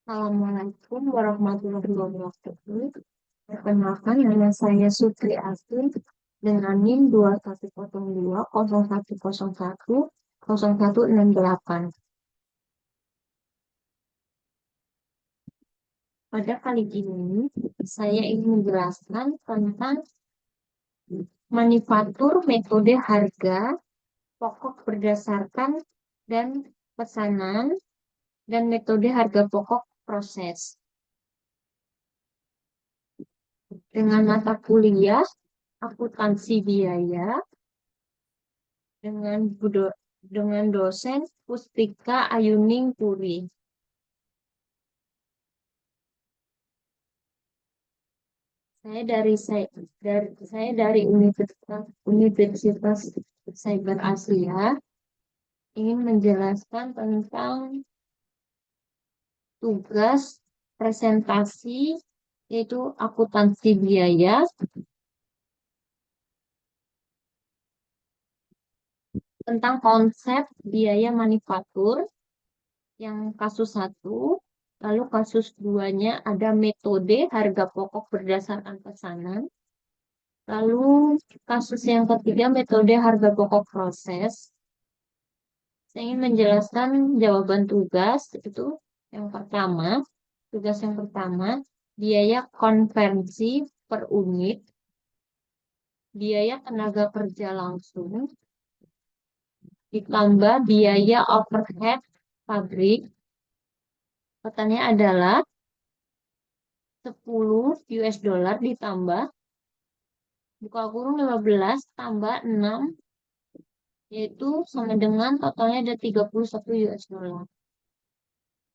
Assalamualaikum warahmatullahi wabarakatuh. Perkenalkan, nama saya Sutri Asri dengan NIM 210201010168. Pada kali ini, saya ingin menjelaskan tentang manufaktur metode harga pokok berdasarkan dan pesanan dan metode harga pokok proses. Dengan mata kuliah akuntansi biaya dengan dosen Pustika Ayuning Puri. Saya dari Universitas Cyber Asia ingin menjelaskan tentang tugas presentasi yaitu akuntansi biaya tentang konsep biaya manufaktur yang kasus 1, lalu kasus 2-nya ada metode harga pokok berdasarkan pesanan. Lalu kasus yang ketiga metode harga pokok proses. Saya ingin menjelaskan jawaban tugas itu yang pertama. Tugas yang pertama, biaya konversi per unit, biaya tenaga kerja langsung, ditambah biaya overhead pabrik. Pertanyaannya adalah 10 US dollar ditambah buka kurung 15 tambah 6 yaitu sama dengan totalnya ada 31 US dollar.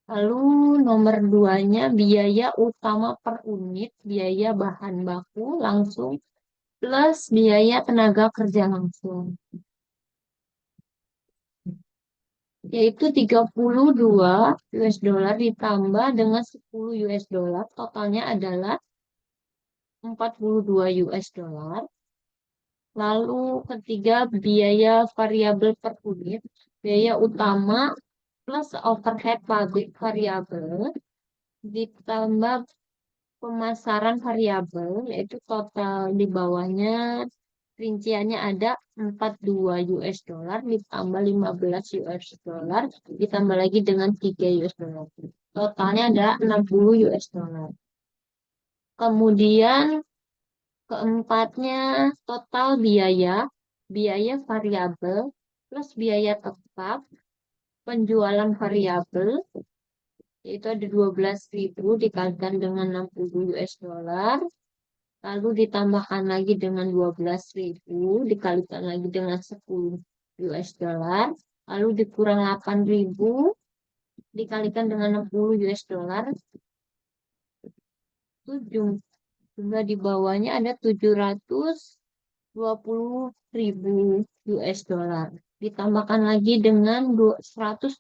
Lalu nomor 2-nya biaya utama per unit, biaya bahan baku langsung plus biaya tenaga kerja langsung. Yaitu 32 US dollar ditambah dengan 10 US dollar, totalnya adalah 42 US dollar. Lalu ketiga biaya variabel per unit, biaya utama plus overhead pabrik variabel ditambah pemasaran variabel yaitu total di bawahnya rinciannya ada 42 US dollar ditambah 15 US dollar ditambah lagi dengan 3 US dollar. Totalnya ada 60 US dollar. Kemudian keempatnya total biaya variabel plus biaya tetap penjualan variabel yaitu ada 12.000 dikalikan dengan 60 US dollar, lalu ditambahkan lagi dengan 12.000 dikalikan lagi dengan 10 US dollar, lalu dikurang 8.000 dikalikan dengan 60 US dollar, itu jumlah di bawahnya ada 720.000 US dollar. Ditambahkan lagi dengan 120.000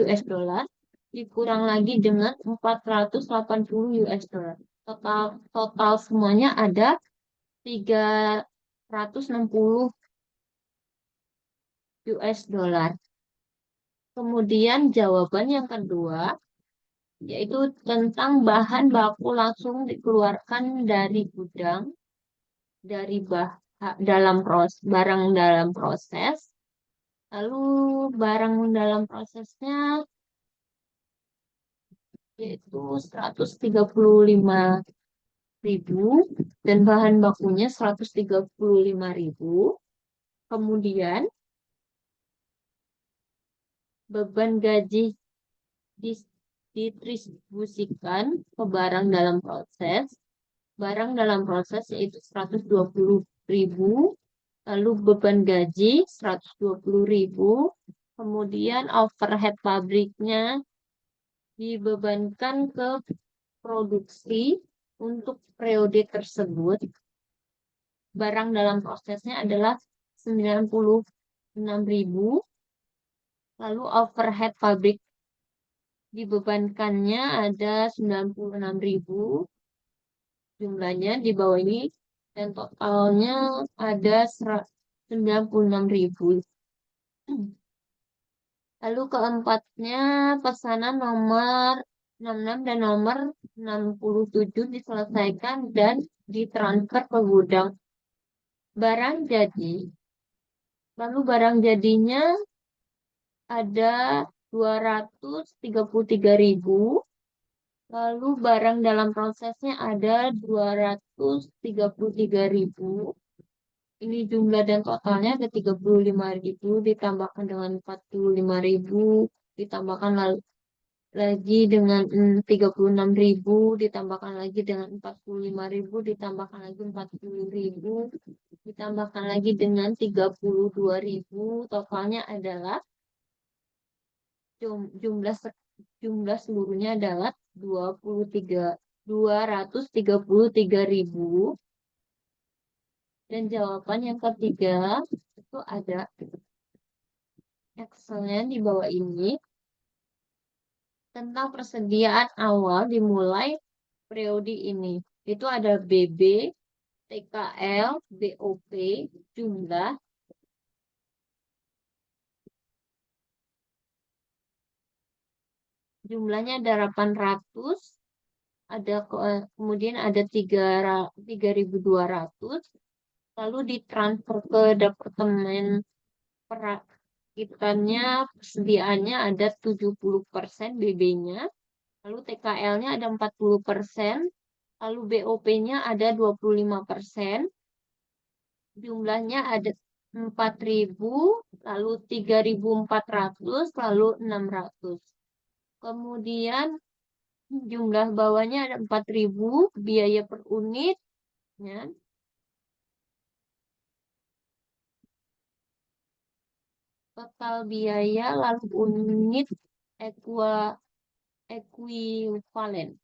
US dollar, dikurang lagi dengan 480 US dollar. Total semuanya ada 360 US dollar. Kemudian jawaban yang kedua yaitu tentang bahan baku langsung dikeluarkan dari gudang dari barang dalam proses. Lalu barang dalam prosesnya yaitu 135.000 dan bahan bakunya 135.000. Kemudian beban gaji didistribusikan ke barang dalam proses. Barang dalam proses yaitu 120.000, lalu beban gaji 120.000, kemudian overhead pabriknya dibebankan ke produksi untuk periode tersebut. Barang dalam prosesnya adalah 96.000, lalu overhead pabrik dibebankannya ada 96.000 jumlahnya di bawah ini dan totalnya ada 96.000. Lalu keempatnya pesanan nomor 66 dan nomor 67 diselesaikan dan ditransfer ke gudang barang jadi. Lalu barang jadinya ada 233.000. Lalu barang dalam prosesnya ada 233.000. Ini jumlah dan totalnya ada 35.000 ditambahkan dengan 45.000 ditambahkan lagi dengan 36.000 ditambahkan lagi dengan 45.000 ditambahkan lagi 40.000 ditambahkan lagi dengan 32.000. Totalnya adalah jumlah jumlah seluruhnya adalah 233.000. Dan jawaban yang ketiga itu ada Excelnya di bawah ini tentang persediaan awal dimulai periode ini. Itu ada BB, TKL, BOP, jumlah. Jumlahnya ada 800, kemudian ada 3.200, lalu ditransfer ke departemen perakitannya, persediaannya ada 70% BB-nya, lalu TKL-nya ada 40%, lalu BOP-nya ada 25%, jumlahnya ada 4.000, lalu 3.400, lalu 600. Kemudian jumlah bawahnya ada 4.000, biaya per unit, ya. Total biaya lalu unit ekuivalen.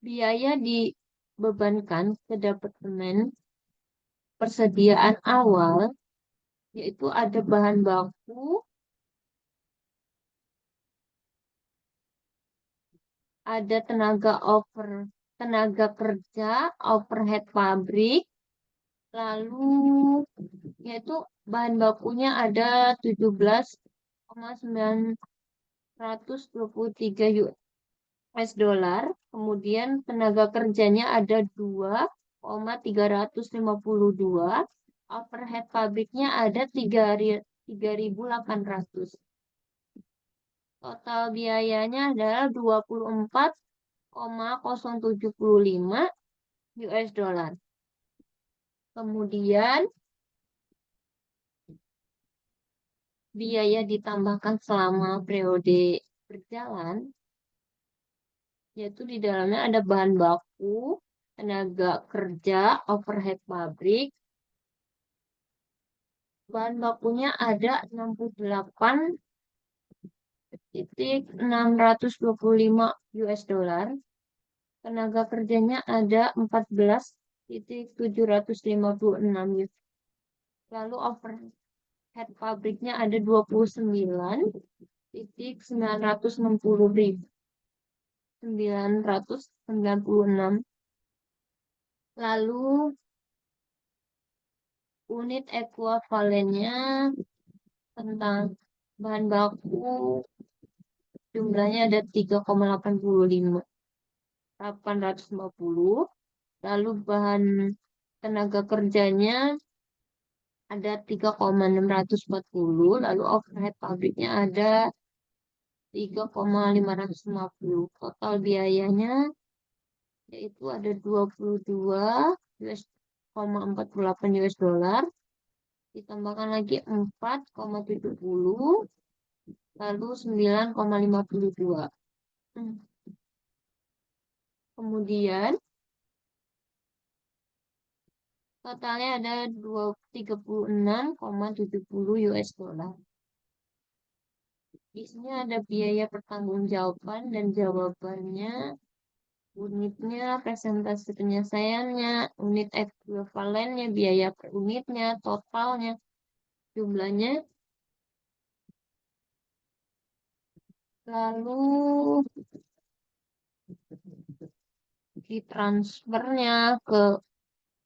Biaya dibebankan ke departemen persediaan awal, yaitu ada bahan baku, ada tenaga kerja, overhead pabrik, lalu yaitu bahan bakunya ada 17,923 US dollar, kemudian tenaga kerjanya ada 2,352, overhead pabriknya ada 3.800. Total biayanya adalah 24,075 US dollar. Kemudian biaya ditambahkan selama periode berjalan, yaitu di dalamnya ada bahan baku, tenaga kerja, overhead pabrik. Bahan bakunya ada 68,625 US dollar. Tenaga kerjanya ada 14,756 US. Lalu overhead pabriknya ada 29,996. Lalu unit ekuivalennya tentang bahan baku jumlahnya ada 3,850. Lalu bahan tenaga kerjanya ada 3,640. Lalu overhead pabriknya ada 3,550. Total biayanya yaitu ada 22,48 US dollar. Ditambahkan lagi 4,70, lalu 9,52. Kemudian totalnya ada 36,70 US dollar. Di sini ada biaya pertanggungjawaban dan jawabannya, unitnya, presentasi penyelesaiannya, unit ekuivalennya, biaya per unitnya, totalnya, jumlahnya. Lalu ditransfernya ke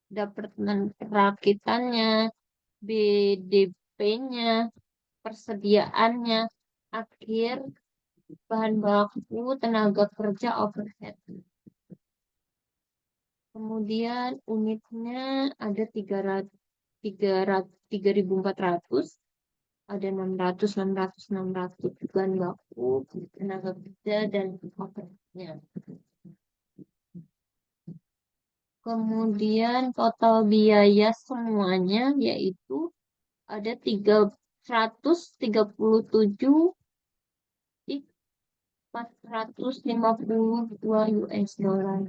departemen perakitannya, BDP-nya, persediaannya, akhir, bahan baku, tenaga kerja, overhead. Kemudian unitnya ada 3.400, ada 600 bahan baku, tenaga kerja, dan overheadnya. Kemudian total biaya semuanya yaitu ada 337.452 US dollar.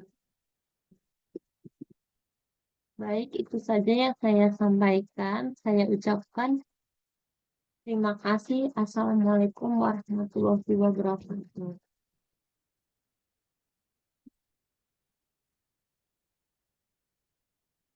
Baik, itu saja yang saya sampaikan. Saya ucapkan terima kasih. Assalamualaikum warahmatullahi wabarakatuh.